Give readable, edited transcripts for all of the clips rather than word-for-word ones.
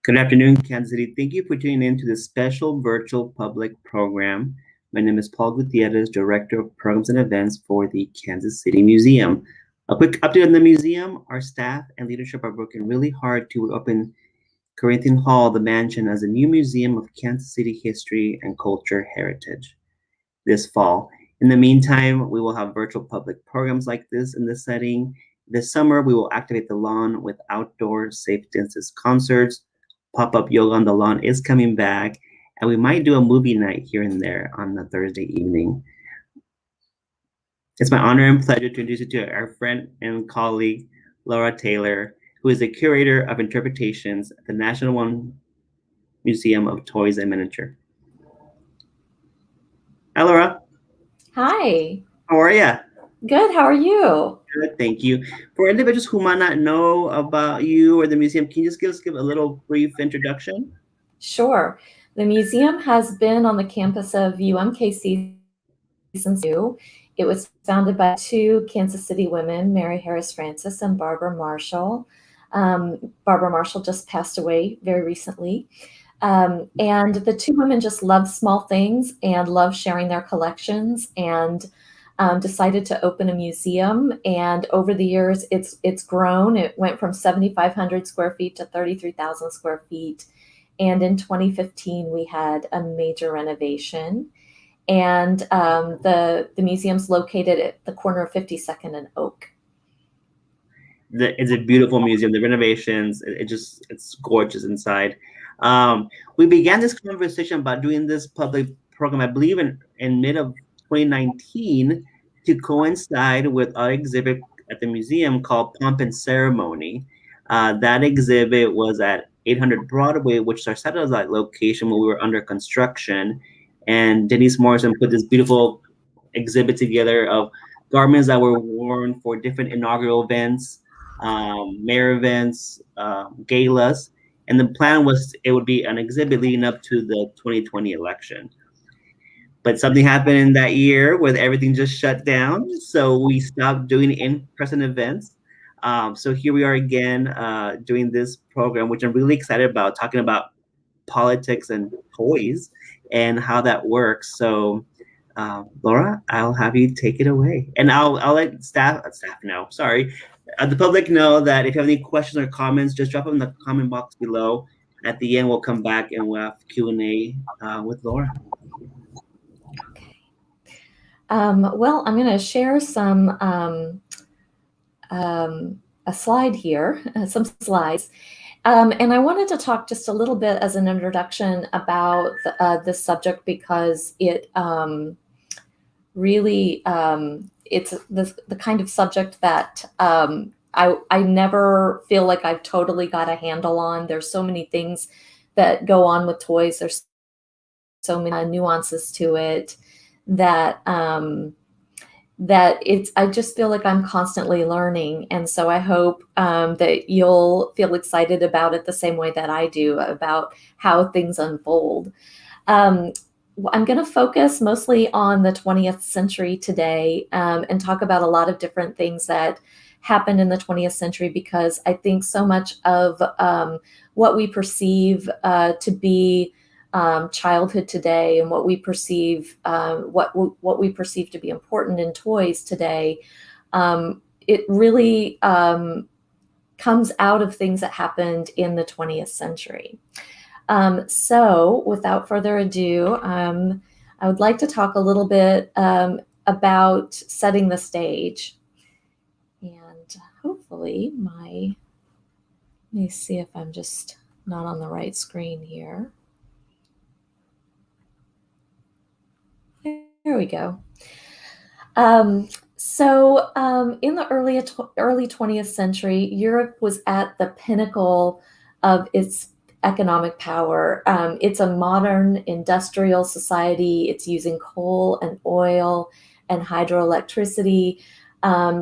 Good afternoon, Kansas City. Thank you for tuning in to this special virtual public program. My name is Paul Gutierrez, Director of Programs and Events for the Kansas City Museum. A quick update on the museum. Our staff and leadership are working really hard to open Corinthian Hall, the mansion, as a new museum of Kansas City history and culture heritage this fall. In the meantime, we will have virtual public programs like this in this setting. This summer, we will activate the lawn with outdoor safe distance concerts. Pop-up yoga on the lawn is coming back, and we might do a movie night here and there on a Thursday evening. It's my honor and pleasure to introduce you to our friend and colleague, Laura Taylor, who is the Curator of Interpretations at the National Museum of Toys and Miniature. Hi, Laura. Hi. How are you? Good. How are you? Good, thank you. For individuals who might not know about you or the museum, can you just give a little brief introduction? Sure. The museum has been on the campus of UMKC since two. It was founded by two Kansas City women, Mary Harris Francis and Barbara Marshall. Barbara Marshall just passed away very recently. And the two women just love small things and love sharing their collections, and decided to open a museum. And over the years, it's grown. It went from 7,500 square feet to 33,000 square feet. And in 2015, we had a major renovation. And the museum's located at the corner of 52nd and Oak. It's a beautiful museum. The renovations, it's gorgeous inside. We began this conversation about doing this public program, I believe, in mid of 2019, to coincide with our exhibit at the museum called Pomp Ceremony. That exhibit was at 800 Broadway, which is our satellite location when we were under construction. And Denise Morrison put this beautiful exhibit together of garments that were worn for different inaugural events, mayor events, galas. And the plan was it would be an exhibit leading up to the 2020 election. But something happened in that year where everything just shut down. So we stopped doing in-person events. So here we are again doing this program, which I'm really excited about, talking about politics and toys and how that works. So Laura, I'll have you take it away. And I'll let the public know that if you have any questions or comments, just drop them in the comment box below. At the end, we'll come back and we'll have Q&A with Laura. Well, I'm going to share a slide here, some slides. And I wanted to talk just a little bit as an introduction about this subject, because it really, it's the kind of subject that I never feel like I've totally got a handle on. There's so many things that go on with toys. There's so many nuances to it that I just feel like I'm constantly learning. And so I hope that you'll feel excited about it the same way that I do about how things unfold. I'm going to focus mostly on the 20th century today, and talk about a lot of different things that happened in the 20th century, because I think so much of what we perceive to be childhood today, and what we perceive to be important in toys today, it really comes out of things that happened in the 20th century. So without further ado, I would like to talk a little bit about setting the stage. And hopefully let me see if I'm just not on the right screen here. There we go. In the early 20th century, Europe was at the pinnacle of its economic power. It's a modern industrial society. It's using coal and oil and hydroelectricity.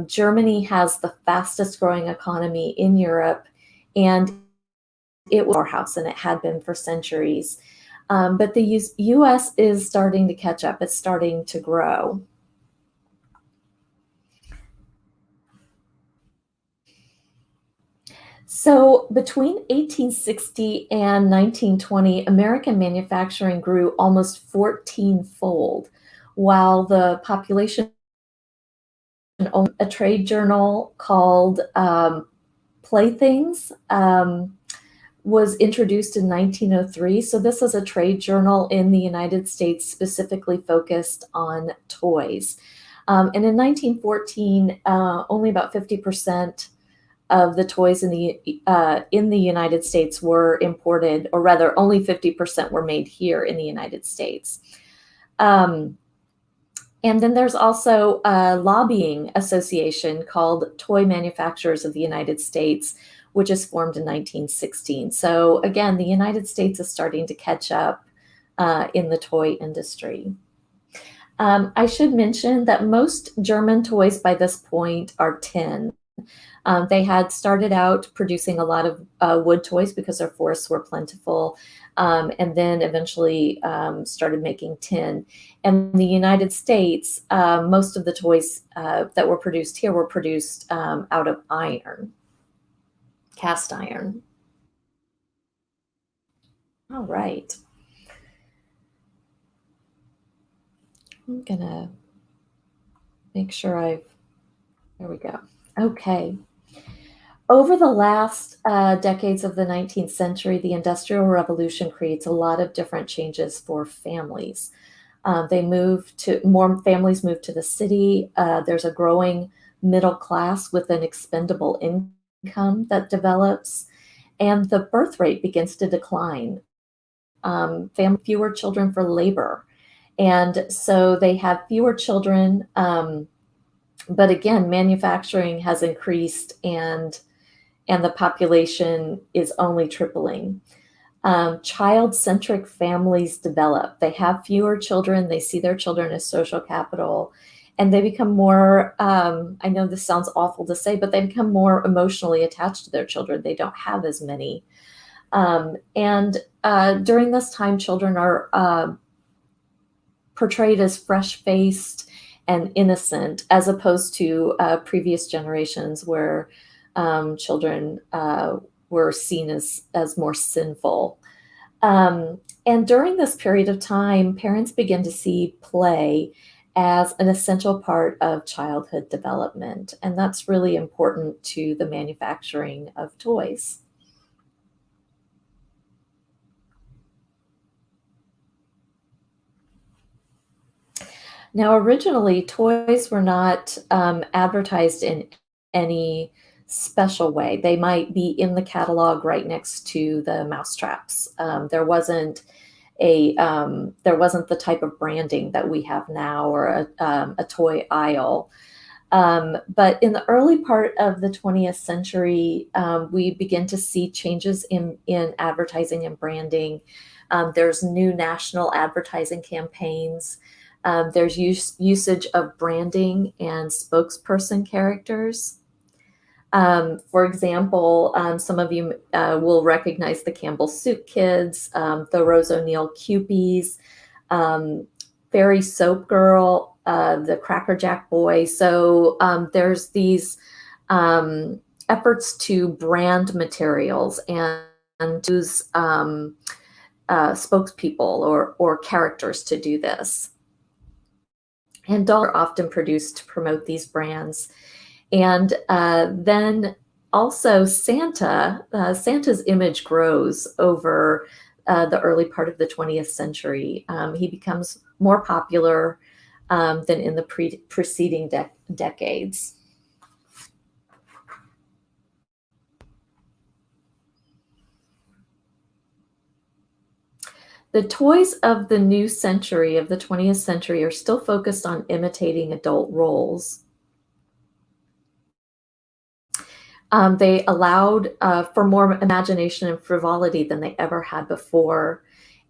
Germany has the fastest growing economy in Europe, and it was a powerhouse, and it had been for centuries. But the US is starting to catch up. It's starting to grow. So between 1860 and 1920, American manufacturing grew almost 14-fold, while the population owned a trade journal called Playthings. Was introduced in 1903. So this is a trade journal in the United States specifically focused on toys. And in 1914, only about 50% of the toys in the United States were imported, or rather only 50% were made here in the United States. And then there's also a lobbying association called Toy Manufacturers of the United States, which is formed in 1916. So again, the United States is starting to catch up in the toy industry. I should mention that most German toys by this point are tin. They had started out producing a lot of wood toys because their forests were plentiful, and then eventually started making tin. And in the United States, most of the toys that were produced here were produced out of iron. Cast iron. All right. I'm gonna make sure there we go. Okay. Over the last decades of the 19th century, the Industrial Revolution creates a lot of different changes for families. More families move to the city. There's a growing middle class with an expendable income that develops, and the birth rate begins to decline. Fewer children for labor, and so they have fewer children. But again, manufacturing has increased, and the population is only tripling. Child-centric families develop. They have fewer children. They see their children as social capital, and they become more, I know this sounds awful to say, but they become more emotionally attached to their children. They don't have as many. During this time, children are portrayed as fresh-faced and innocent, as opposed to previous generations where children were seen as more sinful. And during this period of time, parents begin to see play as an essential part of childhood development, and that's really important to the manufacturing of toys. Now, originally, toys were not advertised in any special way. They might be in the catalog right next to the mousetraps. There wasn't the type of branding that we have now, or a toy aisle. But in the early part of the 20th century, we begin to see changes in advertising and branding. There's new national advertising campaigns. There's usage of branding and spokesperson characters. For example, some of you will recognize the Campbell Soup Kids, the Rose O'Neil Cupies, Fairy Soap Girl, the Cracker Jack Boy. So there's these efforts to brand materials and use spokespeople or characters to do this. And dolls are often produced to promote these brands. And then Also, Santa's image grows over the early part of the 20th century. He becomes more popular than in the preceding decades. The toys of the new century, of the 20th century, are still focused on imitating adult roles. They allowed for more imagination and frivolity than they ever had before.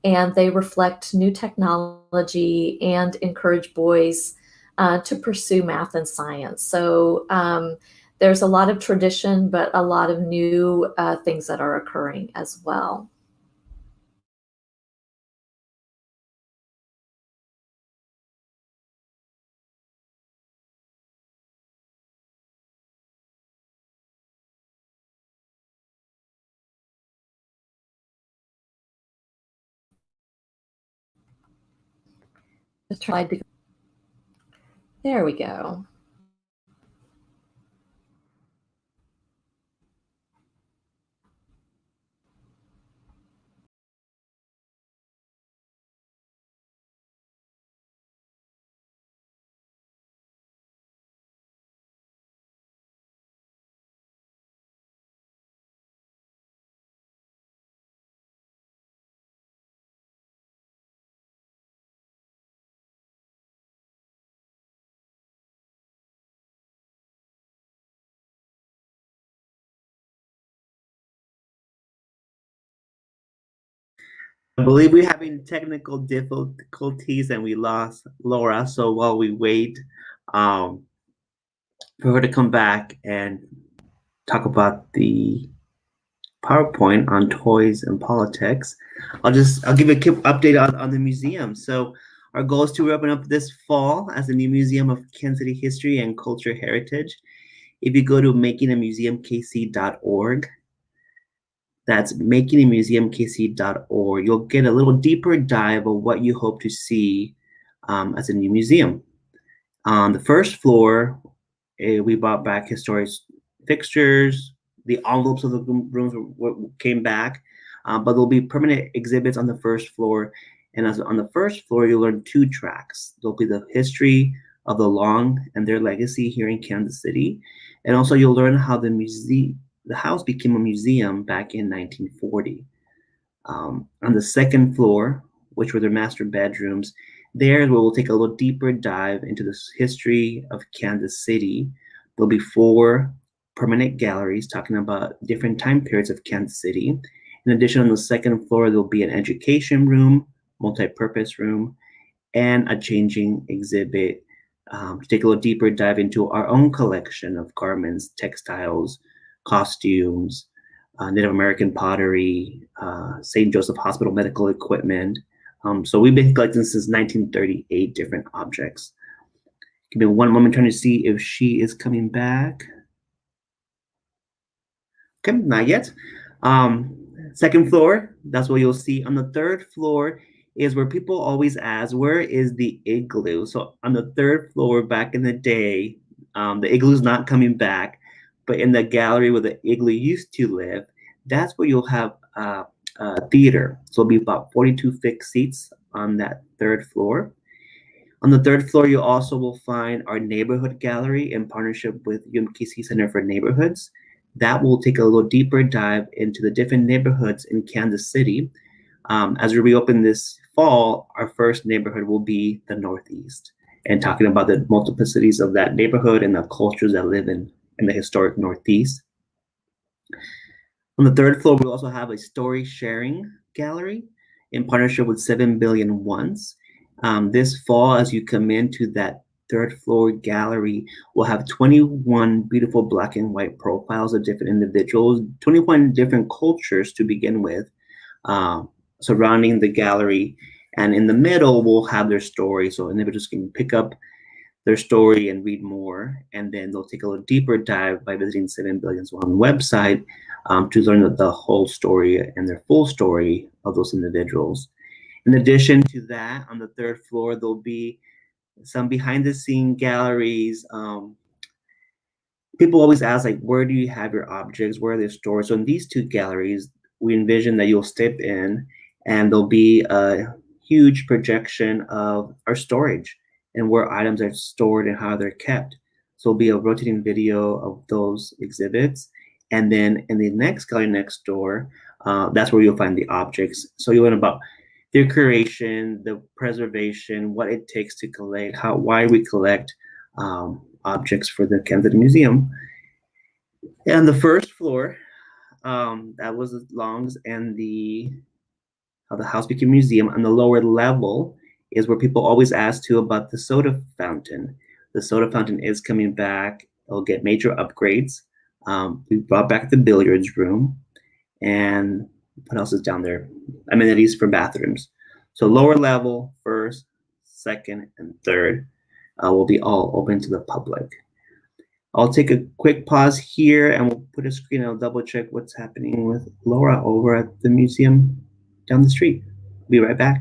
And they reflect new technology and encourage boys to pursue math and science. So there's a lot of tradition, but a lot of new things that are occurring as well. Just tried to. There we go. I believe we're having technical difficulties and we lost Laura. So while we wait um, for her to come back and talk about the PowerPoint on toys and politics, I'll give a quick update on the museum. So our goal is to open up this fall as a new museum of Kansas City history and culture heritage. If you go to makingamuseumkc.org, that's makingamuseumkc.org, you'll get a little deeper dive of what you hope to see as a new museum. On the first floor, we brought back historic fixtures. The envelopes of the rooms came back, but there'll be permanent exhibits on the first floor. And on the first floor, you'll learn 2 tracks. There'll be the history of the Long and their legacy here in Kansas City, and also you'll learn how the house became a museum back in 1940. On the second floor, which were their master bedrooms, there's where we'll take a little deeper dive into the history of Kansas City. There'll be 4 permanent galleries talking about different time periods of Kansas City. In addition, on the second floor, there'll be an education room, multi-purpose room, and a changing exhibit to take a little deeper dive into our own collection of garments, textiles, costumes, Native American pottery, St. Joseph Hospital medical equipment. So we've been collecting since 1938 different objects. Give me one moment trying to see if she is coming back. Okay, not yet. Second floor, that's what you'll see. On the third floor is where people always ask, where is the igloo? So on the third floor back in the day, the igloo's not coming back, but in the gallery where the igloo used to live, that's where you'll have a theater. So it'll be about 42 fixed seats on that third floor. On the third floor, you also will find our neighborhood gallery in partnership with UMKC Center for Neighborhoods. That will take a little deeper dive into the different neighborhoods in Kansas City. As we reopen this fall, our first neighborhood will be the Northeast, and talking about the multiplicities of that neighborhood and the cultures that live in the historic Northeast. On the third floor, we also have a story sharing gallery in partnership with 7 Billion Ones. This fall, as you come into that third floor gallery, we'll have 21 beautiful black and white profiles of different individuals, 21 different cultures to begin with, surrounding the gallery. And in the middle, we'll have their story. So individuals can pick up their story and read more. And then they'll take a little deeper dive by visiting 7 Billion's One website to learn the whole story and their full story of those individuals. In addition to that, on the third floor, there'll be some behind the scene galleries people always ask, like, where do you have your objects? Where are they stored? So in these two galleries, we envision that you'll step in and there'll be a huge projection of our storage and where items are stored and how they're kept. So it'll be a rotating video of those exhibits. And then in the next gallery next door, that's where you'll find the objects. So you'll learn about their curation, the preservation, what it takes to collect, why we collect objects for the Kansas Museum. And the first floor, that was the Longs and the how the house became a museum. On the lower level is where people always ask too about the soda fountain. The soda fountain is coming back. It'll get major upgrades. We brought back the billiards room, and what else is down there? Amenities for bathrooms. So lower level, first, second, and third will be all open to the public. I'll take a quick pause here and we'll put a screen and I'll double check what's happening with Laura over at the museum down the street. Be right back.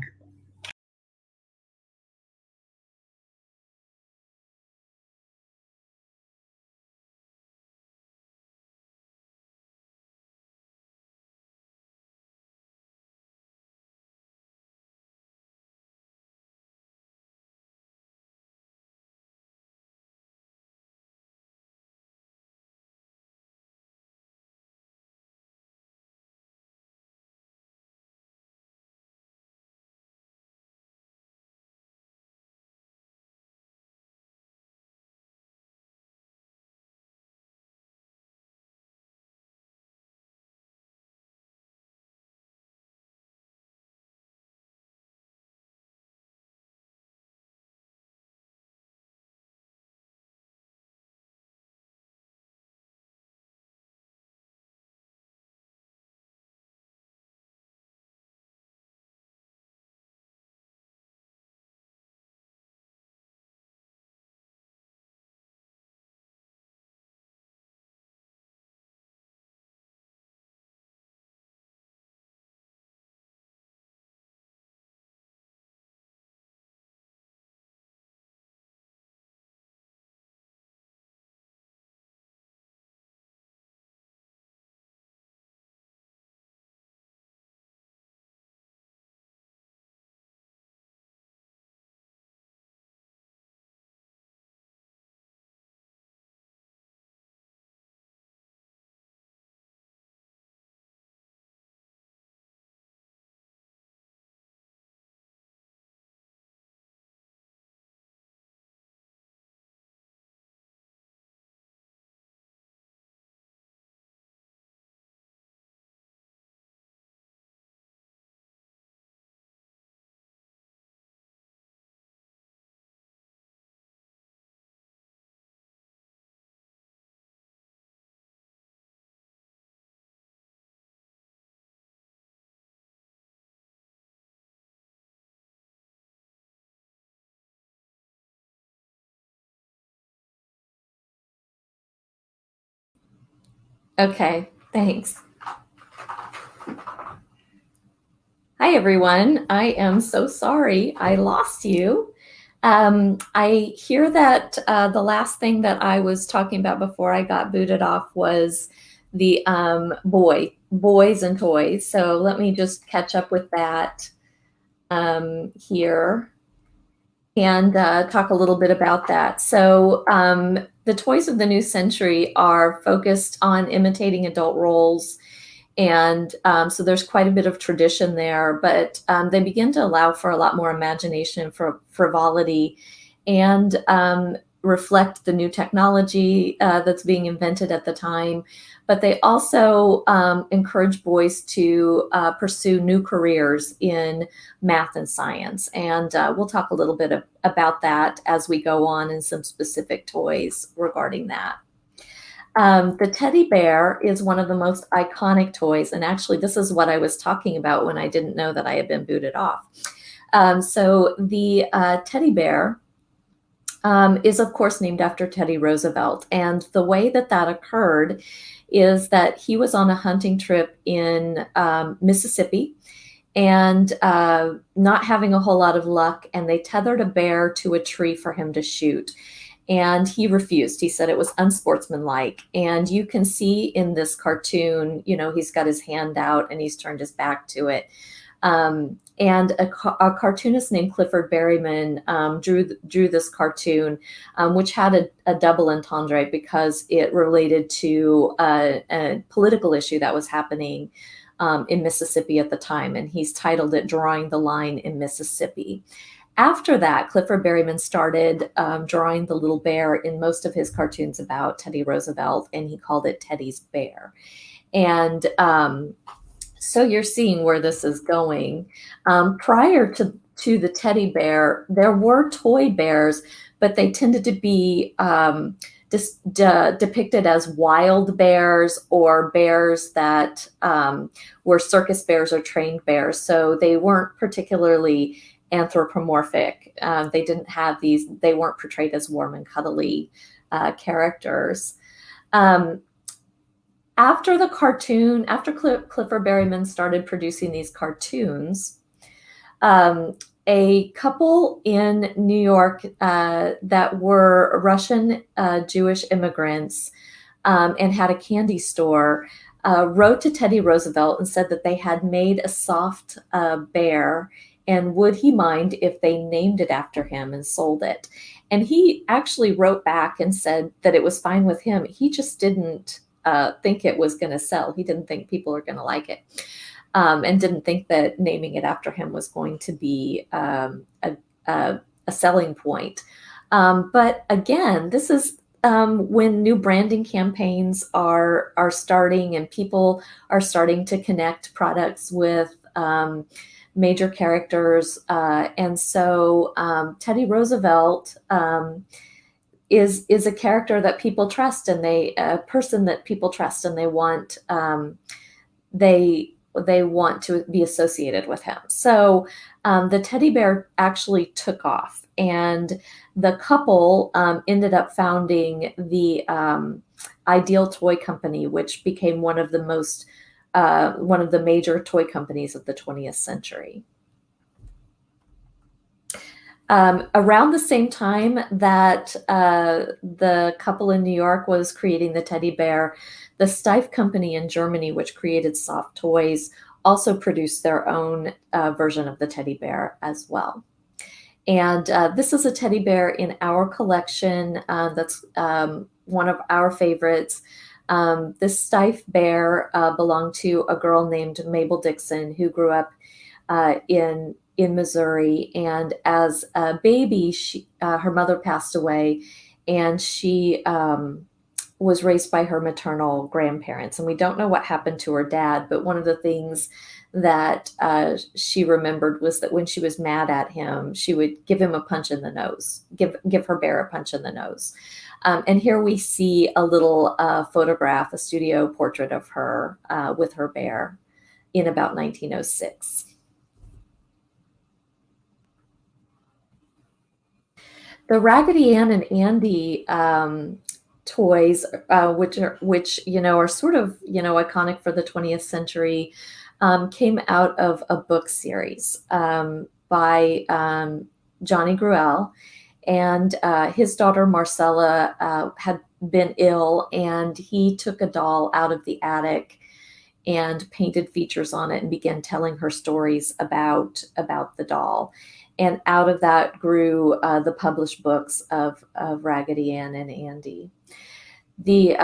Okay, thanks. Hi, everyone. I am so sorry I lost you. I hear that the last thing that I was talking about before I got booted off was the boys and toys. So let me just catch up with that here and talk a little bit about that. So the toys of the new century are focused on imitating adult roles. And so there's quite a bit of tradition there, but they begin to allow for a lot more imagination, for frivolity, and reflect the new technology that's being invented at the time. But they also encourage boys to pursue new careers in math and science. And we'll talk a little bit about that as we go on in some specific toys regarding that. The teddy bear is one of the most iconic toys. And actually, this is what I was talking about when I didn't know that I had been booted off. So the teddy bear is, of course, named after Teddy Roosevelt. And the way that that occurred is that he was on a hunting trip in Mississippi and not having a whole lot of luck. And they tethered a bear to a tree for him to shoot. And he refused. He said it was unsportsmanlike. And you can see in this cartoon, he's got his hand out and he's turned his back to it. And a cartoonist named Clifford Berryman drew this cartoon, which had a double entendre because it related to a political issue that was happening in Mississippi at the time. And he's titled it "Drawing the Line in Mississippi." After that, Clifford Berryman started drawing the little bear in most of his cartoons about Teddy Roosevelt, and he called it Teddy's Bear. And so you're seeing where this is going. Prior to the teddy bear, there were toy bears, but they tended to be depicted as wild bears or bears that were circus bears or trained bears. So they weren't particularly anthropomorphic. They weren't portrayed as warm and cuddly characters. After Clifford Berryman started producing these cartoons, a couple in New York that were Russian Jewish immigrants and had a candy store wrote to Teddy Roosevelt and said that they had made a soft bear, and would he mind if they named it after him and sold it? And he actually wrote back and said that it was fine with him. He just didn't think it was going to sell. He didn't think people are going to like it, and didn't think that naming it after him was going to be a selling point. But again, this is when new branding campaigns are starting and people are starting to connect products with major characters. And so Teddy Roosevelt is a character that people trust, and a person that people trust, and they want to be associated with him. So the teddy bear actually took off, and the couple ended up founding the Ideal Toy Company, which became one of the major toy companies of the 20th century. Around the same time that the couple in New York was creating the teddy bear, the Steiff Company in Germany, which created soft toys, also produced their own version of the teddy bear as well. And this is a teddy bear in our collection that's one of our favorites. This Steiff bear belonged to a girl named Mabel Dixon, who grew up in Missouri, and as a baby, her mother passed away, and she was raised by her maternal grandparents. And we don't know what happened to her dad, but one of the things that she remembered was that when she was mad at him, she would give him a punch in the nose, give her bear a punch in the nose. And here we see a little photograph, a studio portrait of her with her bear in about 1906. The Raggedy Ann and Andy toys, which are sort of iconic for the 20th century, came out of a book series by Johnny Gruelle, and his daughter Marcella had been ill, and he took a doll out of the attic and painted features on it and began telling her stories about the doll. And out of that grew the published books of Raggedy Ann and Andy. The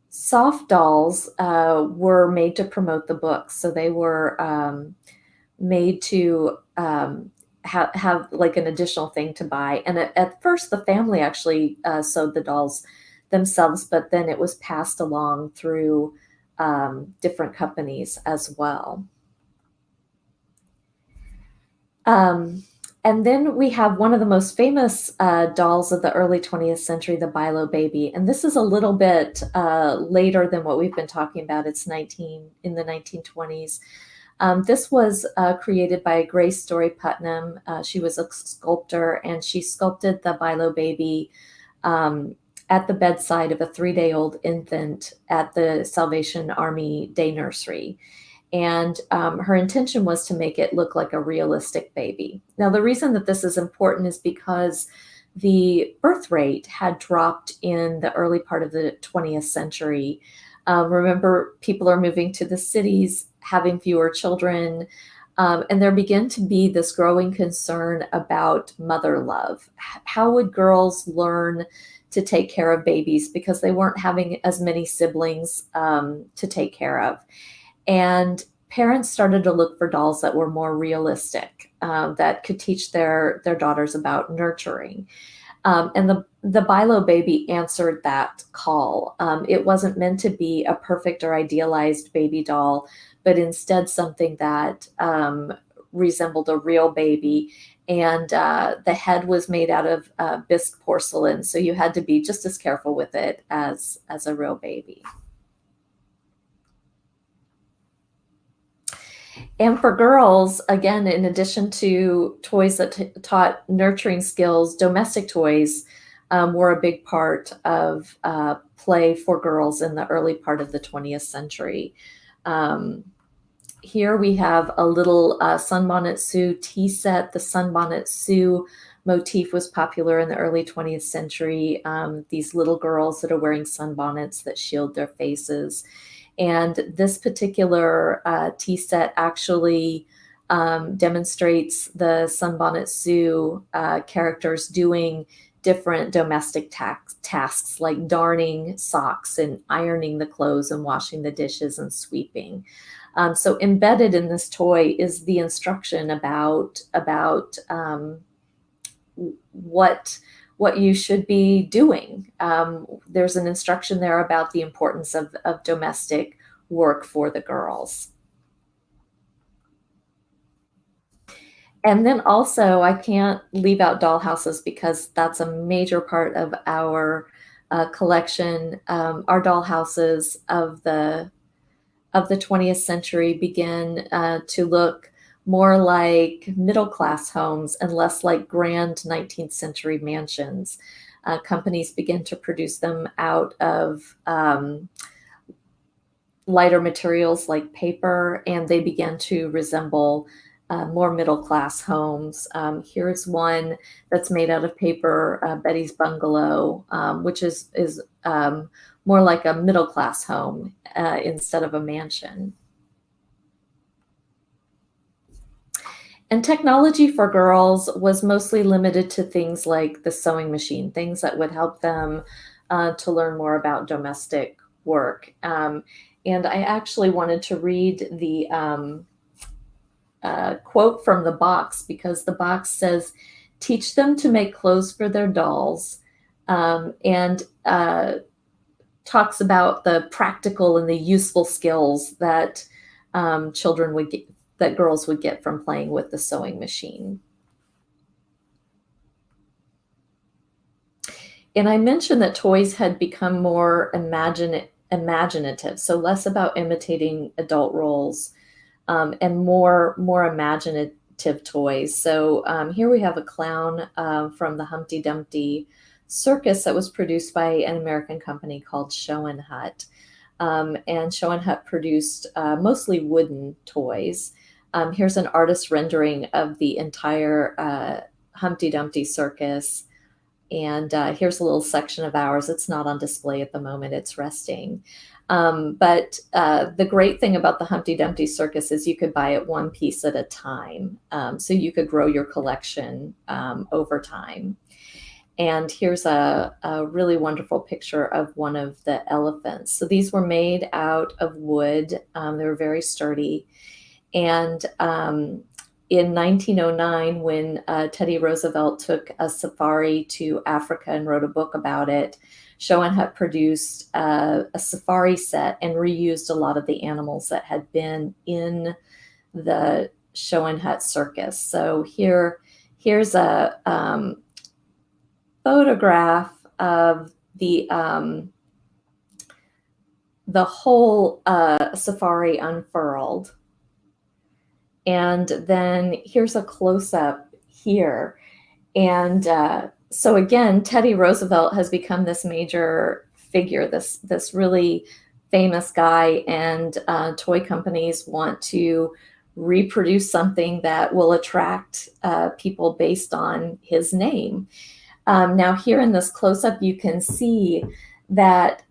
soft dolls were made to promote the books. So they were made to have like an additional thing to buy. And at first, the family actually sewed the dolls themselves, but then it was passed along through different companies as well. And then we have one of the most famous dolls of the early 20th century, the Bilo Baby. And this is a little bit later than what we've been talking about. It's in the 1920s. This was created by Grace Story Putnam. She was a sculptor, and she sculpted the Bilo Baby at the bedside of a 3-day-old infant at the Salvation Army Day Nursery. And her intention was to make it look like a realistic baby. Now, the reason that this is important is because the birth rate had dropped in the early part of the 20th century. Remember, people are moving to the cities, having fewer children, and there began to be this growing concern about mother love. How would girls learn to take care of babies because they weren't having as many siblings to take care of? And parents started to look for dolls that were more realistic, that could teach their daughters about nurturing. And the Bilo baby answered that call. It wasn't meant to be a perfect or idealized baby doll, but instead something that resembled a real baby. And the head was made out of bisque porcelain, so you had to be just as careful with it as a real baby. And for girls, again, in addition to toys that taught nurturing skills, domestic toys were a big part of play for girls in the early part of the 20th century. Here we have a little Sunbonnet Sue tea set. The Sunbonnet Sue motif was popular in the early 20th century. These little girls that are wearing sunbonnets that shield their faces. And this particular tea set actually demonstrates the Sunbonnet Sue characters doing different domestic tasks like darning socks and ironing the clothes and washing the dishes and sweeping. So embedded in this toy is the instruction about what you should be doing. There's an instruction there about the importance of domestic work for the girls. And then also, I can't leave out dollhouses because that's a major part of our collection. Our dollhouses of the 20th century begin to look more like middle-class homes and less like grand 19th century mansions. Companies begin to produce them out of lighter materials like paper, and they begin to resemble more middle-class homes. Here's one that's made out of paper, Betty's Bungalow, which is more like a middle-class home instead of a mansion. And technology for girls was mostly limited to things like the sewing machine, things that would help them to learn more about domestic work. And I actually wanted to read the quote from the box, because the box says, "Teach them to make clothes for their dolls," and talks about the practical and the useful skills that children would get, that girls would get from playing with the sewing machine. And I mentioned that toys had become more imaginative, so less about imitating adult roles, and more imaginative toys. So here we have a clown from the Humpty Dumpty circus that was produced by an American company called Show and Hut. And Show and Hut produced mostly wooden toys. Here's an artist rendering of the entire Humpty Dumpty circus. And here's a little section of ours. It's not on display at the moment, it's resting. But the great thing about the Humpty Dumpty circus is you could buy it one piece at a time. So you could grow your collection over time. And here's a really wonderful picture of one of the elephants. So these were made out of wood. They were very sturdy. And in 1909, when Teddy Roosevelt took a safari to Africa and wrote a book about it, Show and Hut produced a safari set and reused a lot of the animals that had been in the Show and Hut circus. So here's a photograph of the whole safari unfurled. And then here's a close-up here. And so again, Teddy Roosevelt has become this major figure, this really famous guy, and toy companies want to reproduce something that will attract people based on his name. Now here in this close-up, you can see that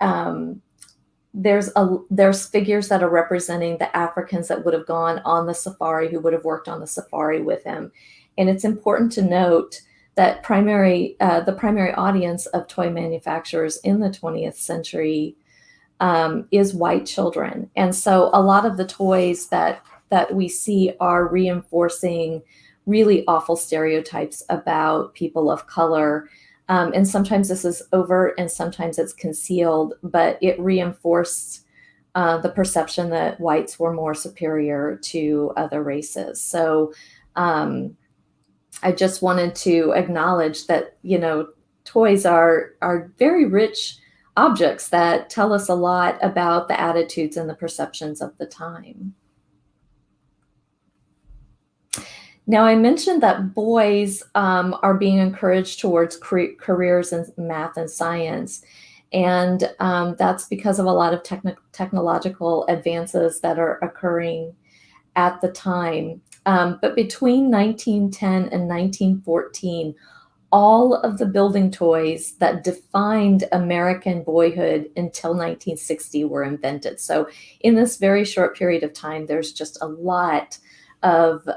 there's figures that are representing the Africans that would have gone on the safari, who would have worked on the safari with him. And it's important to note that the primary audience of toy manufacturers in the 20th century is white children. And so a lot of the toys that we see are reinforcing really awful stereotypes about people of color. And sometimes this is overt and sometimes it's concealed, but it reinforced the perception that whites were more superior to other races. So I just wanted to acknowledge that, toys are very rich objects that tell us a lot about the attitudes and the perceptions of the time. Now, I mentioned that boys are being encouraged towards careers in math and science, and that's because of a lot of technological advances that are occurring at the time. But between 1910 and 1914, all of the building toys that defined American boyhood until 1960 were invented. So in this very short period of time, there's just a lot of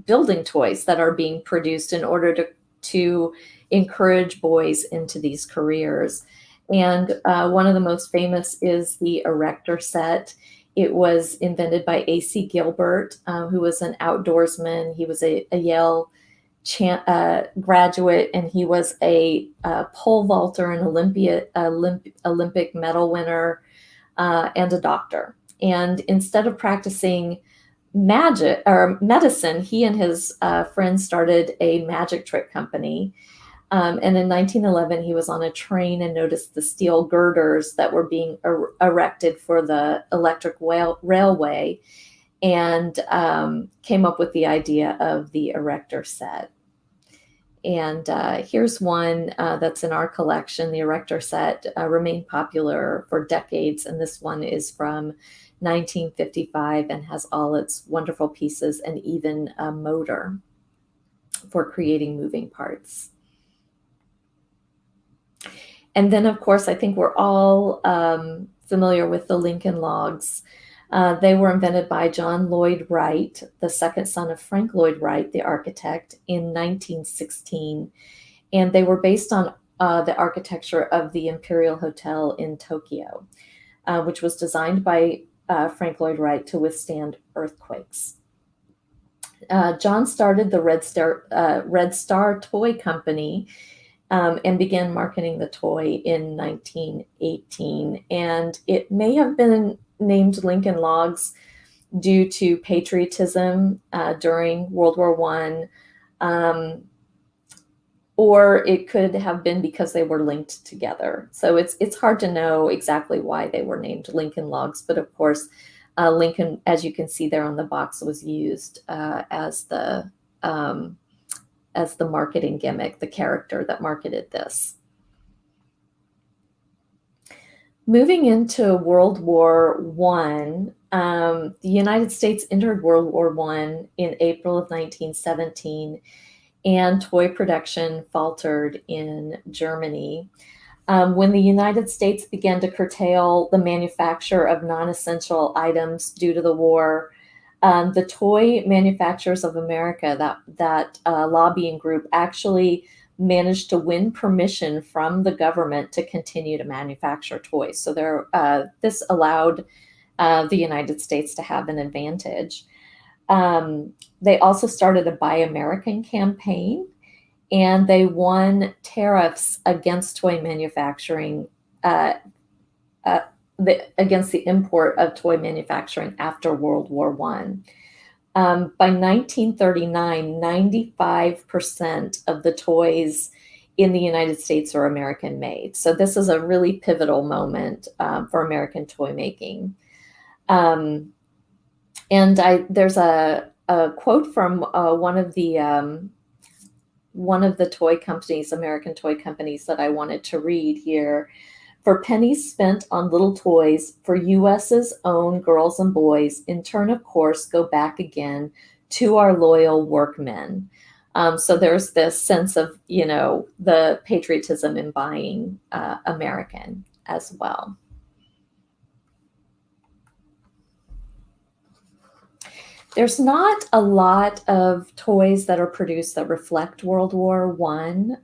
building toys that are being produced in order to encourage boys into these careers. And one of the most famous is the Erector set. It was invented by A.C. Gilbert, who was an outdoorsman. He was a Yale graduate, and he was a pole vaulter, an Olympic medal winner, and a doctor. And instead of practicing magic or medicine, he and his friends started a magic trick company. And in 1911, he was on a train and noticed the steel girders that were being erected for the electric railway, and came up with the idea of the Erector set. And here's one that's in our collection. The Erector set remained popular for decades, and this one is from 1955 and has all its wonderful pieces and even a motor for creating moving parts. And then, of course, I think we're all familiar with the Lincoln Logs. They were invented by John Lloyd Wright, the second son of Frank Lloyd Wright, the architect, in 1916. And they were based on the architecture of the Imperial Hotel in Tokyo, which was designed by Frank Lloyd Wright to withstand earthquakes. John started the Red Star Toy Company and began marketing the toy in 1918. And it may have been named Lincoln Logs due to patriotism during World War I, or it could have been because they were linked together. So it's hard to know exactly why they were named Lincoln Logs, but of course, Lincoln, as you can see there on the box, was used as the marketing gimmick, the character that marketed this. Moving into World War I, the United States entered World War I in April of 1917, and toy production faltered in Germany. When the United States began to curtail the manufacture of non-essential items due to the war, the Toy Manufacturers of America, that lobbying group, actually managed to win permission from the government to continue to manufacture toys. So this allowed the United States to have an advantage. They also started a Buy American campaign, and they won tariffs against toy manufacturing, against the import of toy manufacturing after World War I. By 1939, 95% of the toys in the United States are American made. So this is a really pivotal moment for American toy making. And there's a quote from one of the toy companies, American toy companies, that I wanted to read here. For pennies spent on little toys for U.S.'s own girls and boys, in turn, of course, go back again to our loyal workmen. So there's this sense of, the patriotism in buying American as well. There's not a lot of toys that are produced that reflect World War I,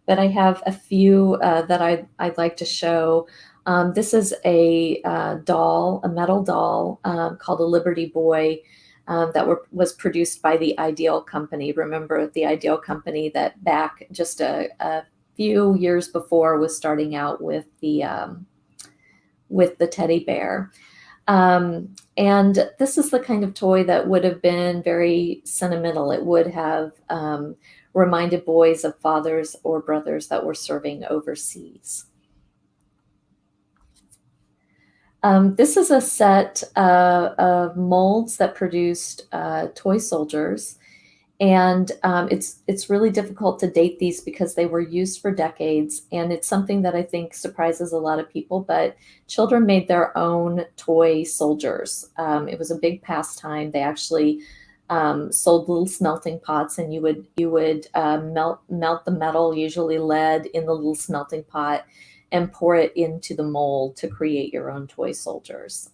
but I have a few that I'd like to show. This is a doll, a metal doll called a Liberty Boy that was produced by the Ideal Company. Remember the Ideal Company that back just a few years before was starting out with the teddy bear. And this is the kind of toy that would have been very sentimental. It would have reminded boys of fathers or brothers that were serving overseas. This is a set of molds that produced toy soldiers. And it's really difficult to date these because they were used for decades. And it's something that I think surprises a lot of people, but children made their own toy soldiers. It was a big pastime. They actually sold little smelting pots, and you would melt the metal, usually lead, in the little smelting pot and pour it into the mold to create your own toy soldiers.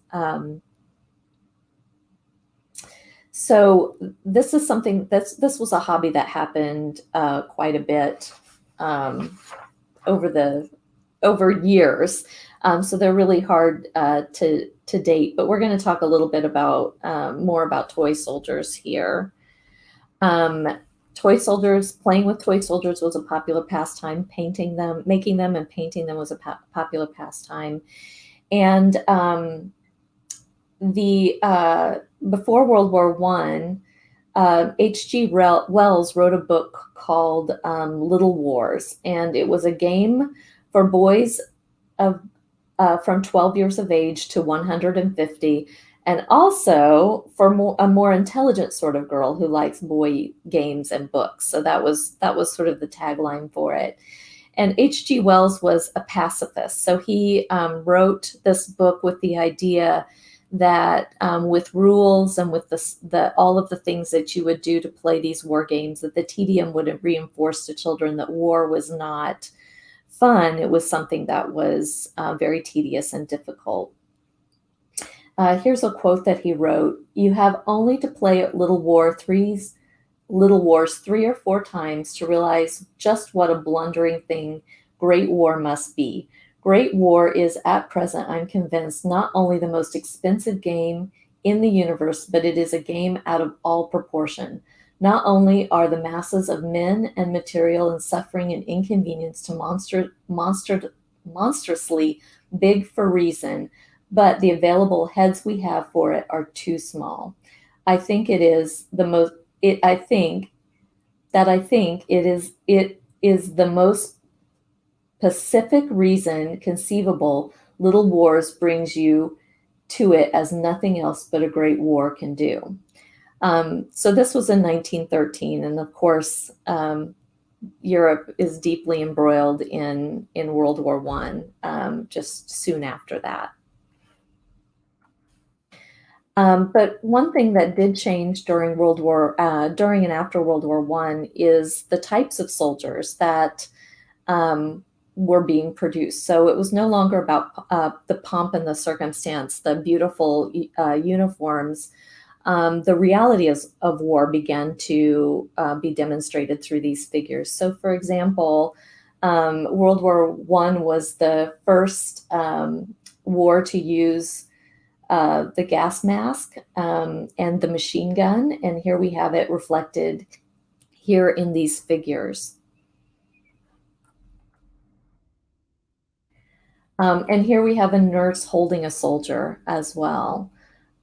So this is something this was a hobby that happened quite a bit over years. So they're really hard to date, but we're going to talk a little bit about more about toy soldiers here. Toy soldiers, playing with toy soldiers was a popular pastime. Making them and painting them was a popular pastime. And before World War I, H.G. Wells wrote a book called Little Wars, and it was a game for boys from 12 years of age to 150, and also for a more intelligent sort of girl who likes boy games and books. So that was sort of the tagline for it. And H.G. Wells was a pacifist, so he wrote this book with the idea that with rules and with all of the things that you would do to play these war games, that the tedium would reinforce to children that war was not fun. It was something that was very tedious and difficult. Here's a quote that he wrote: "You have only to play Little Wars 3 or 4 times to realize just what a blundering thing Great War must be. Great War is, at present, I'm convinced, not only the most expensive game in the universe, but it is a game out of all proportion. Not only are the masses of men and material and suffering and inconvenience to monstrously big for reason, but the available heads we have for it are too small. I think it is the most. I think it is the most pacific reason conceivable. Little Wars brings you to it as nothing else but a great war can do." So this was in 1913, and of course, Europe is deeply embroiled in World War I, just soon after that. But one thing that did change during and after World War I is the types of soldiers that were being produced. So it was no longer about the pomp and the circumstance, the beautiful uniforms. The reality of war began to be demonstrated through these figures. So, for example, World War I was the first war to use the gas mask and the machine gun. And here we have it reflected here in these figures. And here we have a nurse holding a soldier as well.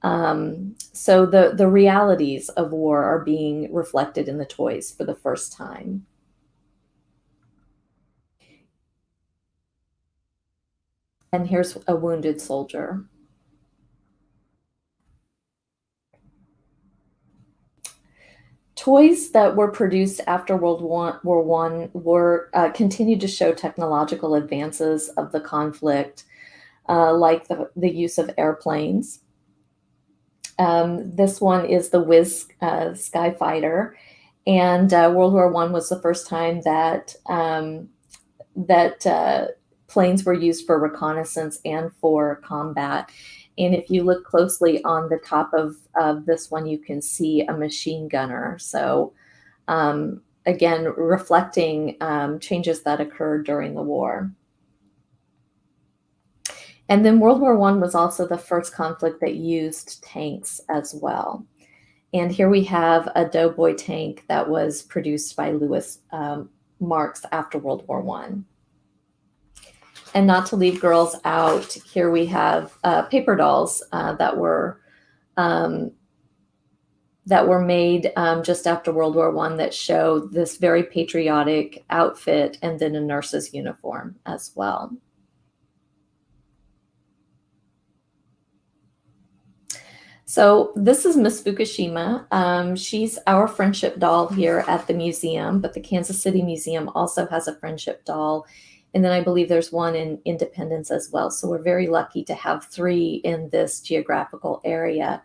So the realities of war are being reflected in the toys for the first time. And here's a wounded soldier. Toys that were produced after World War I were continued to show technological advances of the conflict, like the use of airplanes. This one is the Whiz Skyfighter, And World War I was the first time that planes were used for reconnaissance and for combat. And if you look closely on the top of this one, you can see a machine gunner. So again, reflecting changes that occurred during the war. And then World War I was also the first conflict that used tanks as well. And here we have a Doughboy tank that was produced by Louis Marx after World War I. And not to leave girls out, here we have paper dolls that were made just after World War I that show this very patriotic outfit and then a nurse's uniform as well. So this is Miss Fukushima. She's our friendship doll here at the museum, but the Kansas City Museum also has a friendship doll. And then I believe there's one in Independence as well. So we're very lucky to have 3 in this geographical area.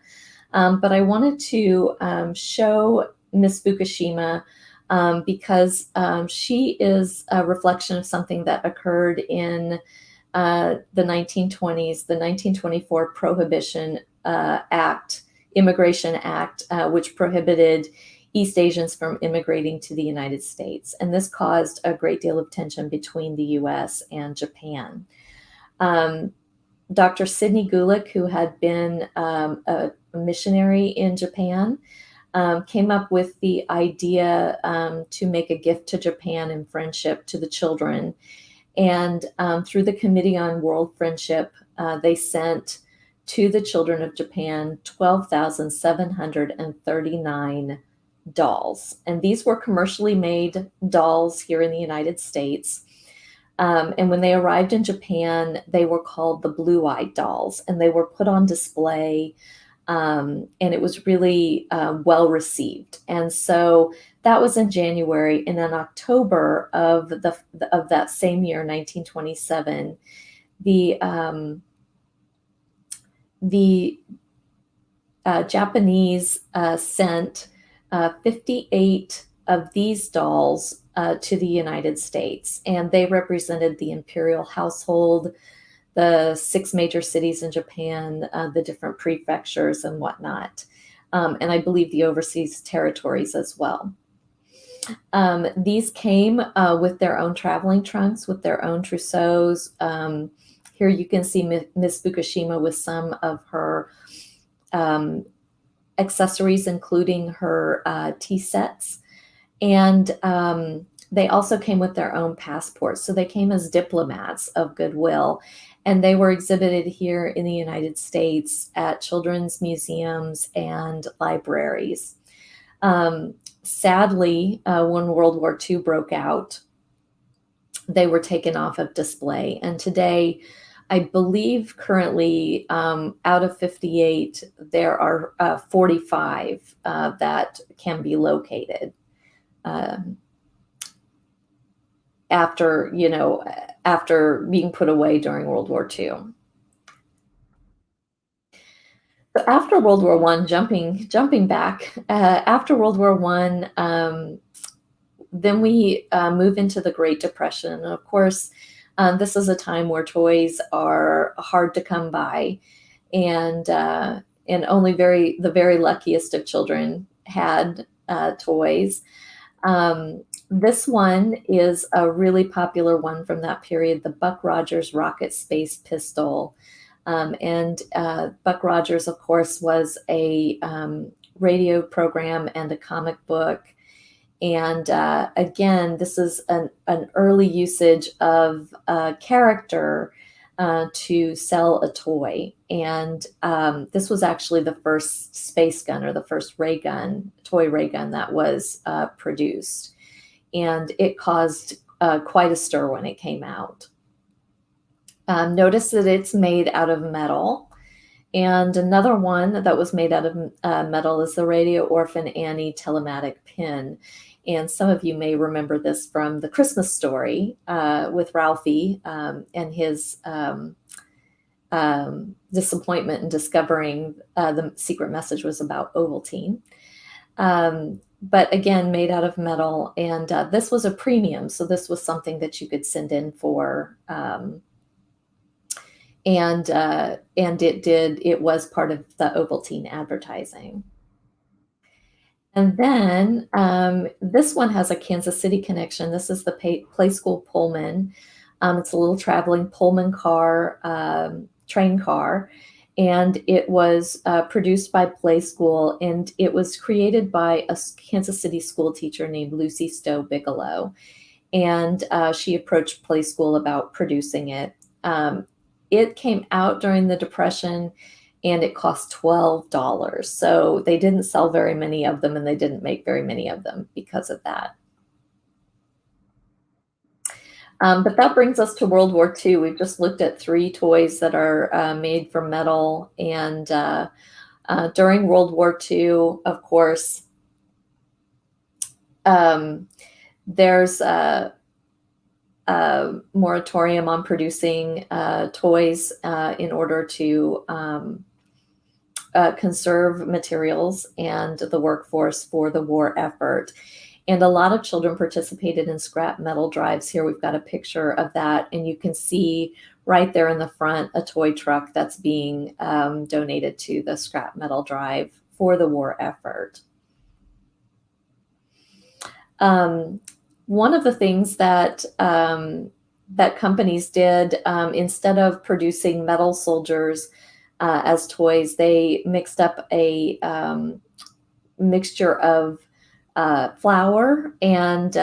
But I wanted to show Miss Fukushima because she is a reflection of something that occurred in the 1920s, the 1924 Prohibition Immigration Act, which prohibited East Asians from immigrating to the United States. And this caused a great deal of tension between the US and Japan. Dr. Sidney Gulick, who had been a missionary in Japan, came up with the idea to make a gift to Japan in friendship to the children. And through the Committee on World Friendship, they sent to the children of Japan 12,739 dolls. And these were commercially made dolls here in the United States. And when they arrived in Japan, they were called the blue-eyed dolls, and they were put on display, and it was really well received. And so that was in January, and in October of that same year, 1927, the Japanese sent 58 of these dolls to the United States, and they represented the imperial household, the 6 major cities in Japan, the different prefectures and whatnot, and I believe the overseas territories as well. These came with their own traveling trunks, with their own trousseaus. Here you can see Miss Fukushima with some of her accessories, including her tea sets. And they also came with their own passports. So they came as diplomats of goodwill. And they were exhibited here in the United States at children's museums and libraries. Sadly, when World War II broke out, they were taken off of display. And today, I believe currently out of 58, there are 45 that can be located after being put away during World War II. So after World War I, jumping back, after World War I, then we move into the Great Depression. And of course, this is a time where toys are hard to come by, and only the very luckiest of children had toys. This one is a really popular one from that period, the Buck Rogers Rocket Space Pistol. And Buck Rogers, of course, was a radio program and a comic book. And again, this is an early usage of a character to sell a toy. And this was actually the first space gun, or the first toy ray gun that was produced. And it caused quite a stir when it came out. Notice that it's made out of metal. And another one that was made out of metal is the Radio Orphan Annie telematic pin. And some of you may remember this from The Christmas Story with Ralphie and his disappointment in discovering the secret message was about Ovaltine. but again, made out of metal. And this was a premium, so this was something that you could send in for. And it was part of the Ovaltine advertising. And then this one has a Kansas City connection. This is the Play School Pullman. It's a little traveling Pullman car, train car, and it was produced by Play School, and it was created by a Kansas City school teacher named Lucy Stowe Bigelow. And she approached Play School about producing it. It came out during the Depression, and it cost $12. So they didn't sell very many of them, and they didn't make very many of them because of that. But that brings us to World War II. We've just looked at 3 toys that are made from metal. And during World War II, of course, there's a moratorium on producing toys in order to conserve materials and the workforce for the war effort. And a lot of children participated in scrap metal drives. Here we've got a picture of that, and you can see right there in the front a toy truck that's being donated to the scrap metal drive for the war effort. One of the things that that companies did, instead of producing metal soldiers as toys, they mixed up a mixture of flour and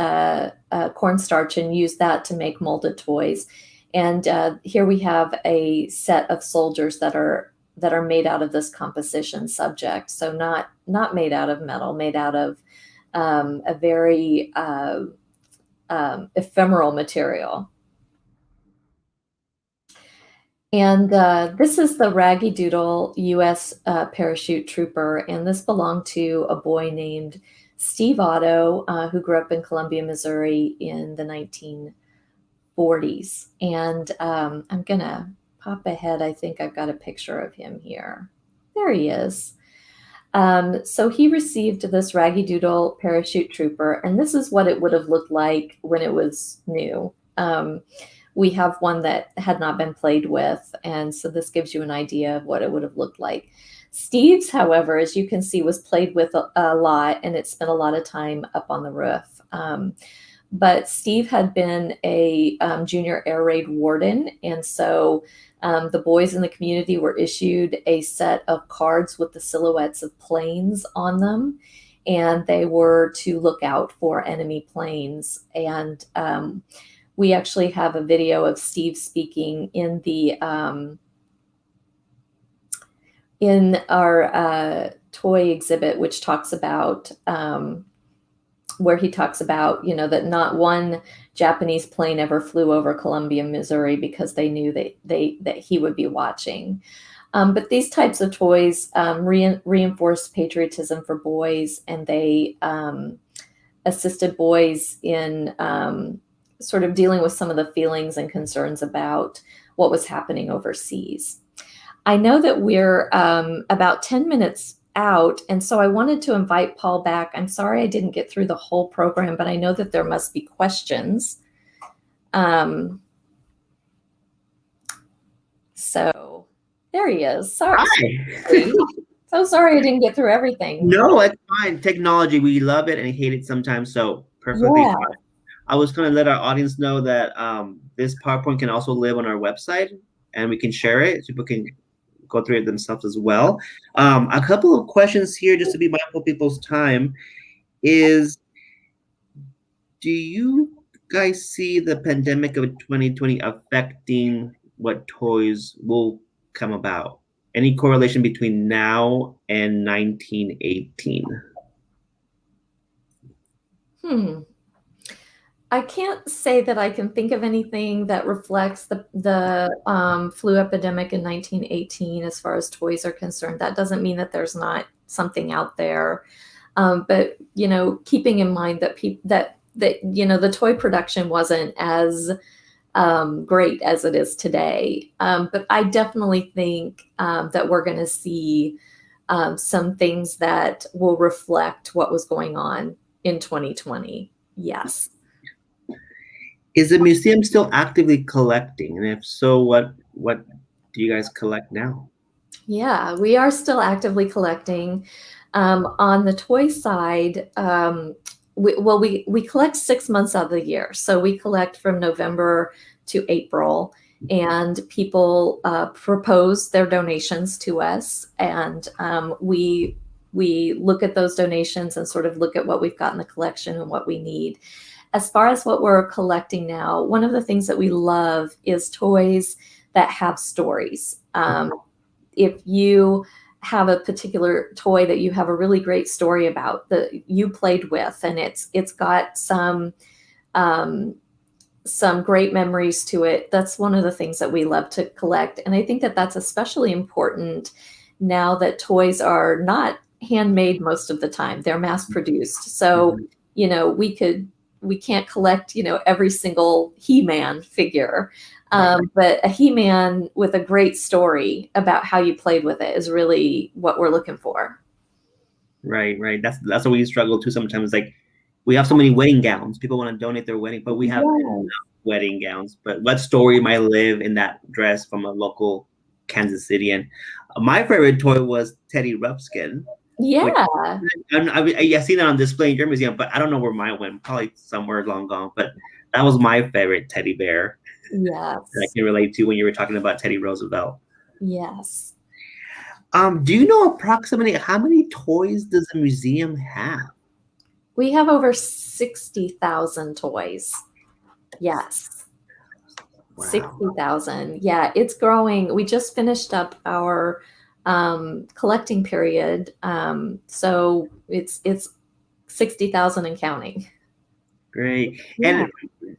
cornstarch and used that to make molded toys. And here we have a set of soldiers that are made out of this composition subject. So not made out of metal, made out of a very ephemeral material. And this is the Raggy Doodle U.S. Parachute Trooper, and this belonged to a boy named Steve Otto, who grew up in Columbia, Missouri in the 1940s. And I'm going to pop ahead. I think I've got a picture of him here. There he is. So he received this Raggy Doodle Parachute Trooper, and this is what it would have looked like when it was new. We have one that had not been played with, and so this gives you an idea of what it would have looked like. Steve's, however, as you can see, was played with a lot, and it spent a lot of time up on the roof. But Steve had been a junior air raid warden, and so the boys in the community were issued a set of cards with the silhouettes of planes on them, and they were to look out for enemy planes. And we actually have a video of Steve speaking in the in our toy exhibit, which talks about where he talks about, you know, that not one Japanese plane ever flew over Columbia, Missouri, because they knew that he would be watching. But these types of toys reinforce patriotism for boys, and they assisted boys in sort of dealing with some of the feelings and concerns about what was happening overseas. I know that we're about 10 minutes out, and so I wanted to invite Paul back. I'm sorry I didn't get through the whole program, but I know that there must be questions. So there he is. Sorry. Hi. So sorry I didn't get through everything. No, it's fine. Technology, we love it and hate it sometimes, so perfectly Yeah. fine. I was going to let our audience know that this PowerPoint can also live on our website, and we can share it so people can go through it themselves as well. A couple of questions here, just to be mindful of people's time, is do you guys see the pandemic of 2020 affecting what toys will come about? Any correlation between now and 1918? I can't say that I can think of anything that reflects the flu epidemic in 1918 as far as toys are concerned. That doesn't mean that there's not something out there. But, you know, keeping in mind that you know, the toy production wasn't as great as it is today. But I definitely think that we're going to see some things that will reflect what was going on in 2020. Yes. Is the museum still actively collecting? And if so, what do you guys collect now? Yeah, we are still actively collecting. On the toy side, we collect 6 months out of the year. So we collect from November to April, and people propose their donations to us, and we look at those donations and sort of look at what we've got in the collection and what we need. As far as what we're collecting now, one of the things that we love is toys that have stories. If you have a particular toy that you have a really great story about that you played with, and it's got some great memories to it, that's one of the things that we love to collect. And I think that that's especially important now that toys are not handmade most of the time. They're mass produced. So, we can't collect, every single He-Man figure. But a He-Man with a great story about how you played with it is really what we're looking for. Right. That's what we struggle to sometimes. Like, we have so many wedding gowns. People want to donate their wedding, but we have enough wedding gowns. But what story might live in that dress from a local Kansas City? And my favorite toy was Teddy Ruxpin. Yeah. I seen that on display in your museum, but I don't know where mine went. Probably somewhere long gone. But that was my favorite teddy bear. Yes. That I can relate to when you were talking about Teddy Roosevelt. Yes. Do you know approximately how many toys does the museum have? We have over 60,000 toys. Yes. Wow. 60,000. Yeah, it's growing. We just finished up our collecting period. So it's 60,000 and counting. Great. Yeah. And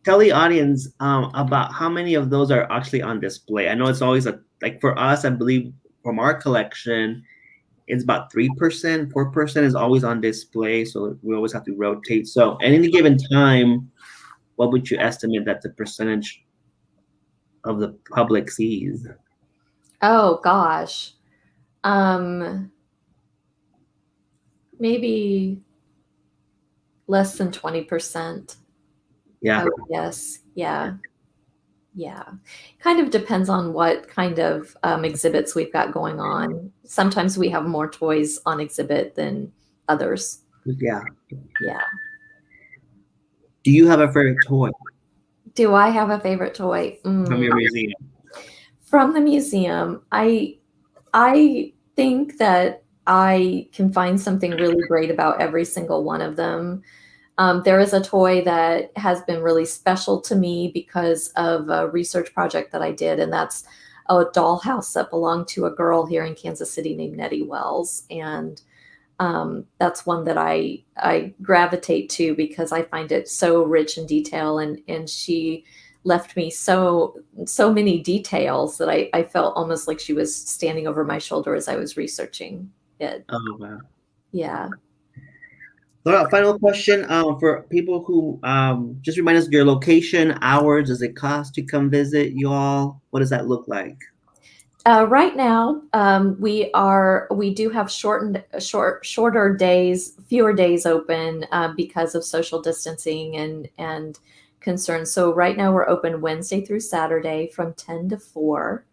tell the audience about how many of those are actually on display. I know it's always like for us, I believe from our collection, it's about 3%, 4% is always on display. So we always have to rotate. So at any given time, what would you estimate that the percentage of the public sees? Oh gosh. Maybe less than 20%. Yeah. Yes. Yeah. Yeah. Kind of depends on what kind of exhibits we've got going on. Sometimes we have more toys on exhibit than others. Yeah. Yeah. Do you have a favorite toy? Do I have a favorite toy? From your museum? From the museum, I think that I can find something really great about every single one of them. There is a toy that has been really special to me because of a research project that I did, and that's a dollhouse that belonged to a girl here in Kansas City named Nettie Wells. And that's one that I gravitate to because I find it so rich in detail, and she left me so many details that I felt almost like she was standing over my shoulder as I was researching it. Oh, wow. Yeah. Final question for people who just remind us your location, hours, does it cost to come visit you all? What does that look like? Right now, we do have shorter days, fewer days open because of social distancing and concerns. So right now we're open Wednesday through Saturday from 10 to 4.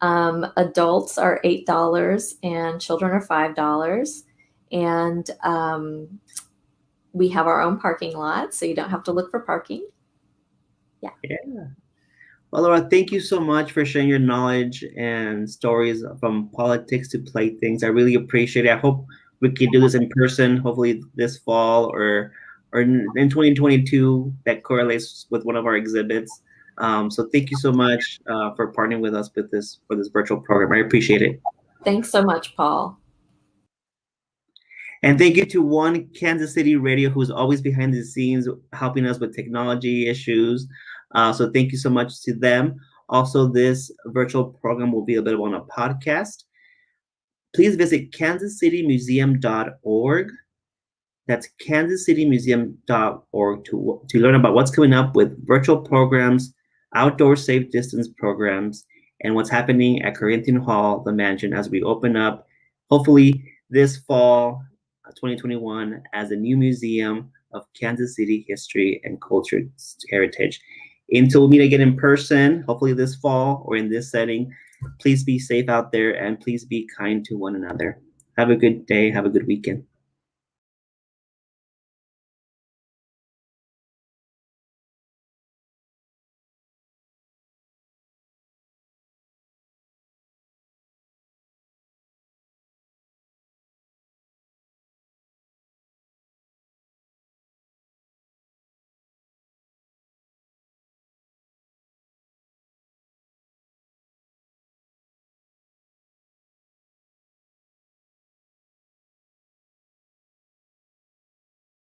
Adults are $8 and children are $5. And we have our own parking lot, so you don't have to look for parking. Yeah. Well, Laura, thank you so much for sharing your knowledge and stories from politics to playthings. I really appreciate it. I hope we can do this in person, hopefully this fall or in 2022 that correlates with one of our exhibits. So thank you so much for partnering with us with this virtual program. I appreciate it. Thanks so much, Paul. And thank you to One Kansas City Radio, who's always behind the scenes helping us with technology issues. So thank you so much to them. Also, this virtual program will be available on a podcast. Please visit kansascitymuseum.org. That's kansascitymuseum.org to learn about what's coming up with virtual programs, outdoor safe distance programs, and what's happening at Corinthian Hall, the mansion, as we open up hopefully this fall, 2021, as a new museum of Kansas City history and culture heritage. Until we meet again in person, hopefully this fall or in this setting, please be safe out there and please be kind to one another. Have a good day. Have a good weekend.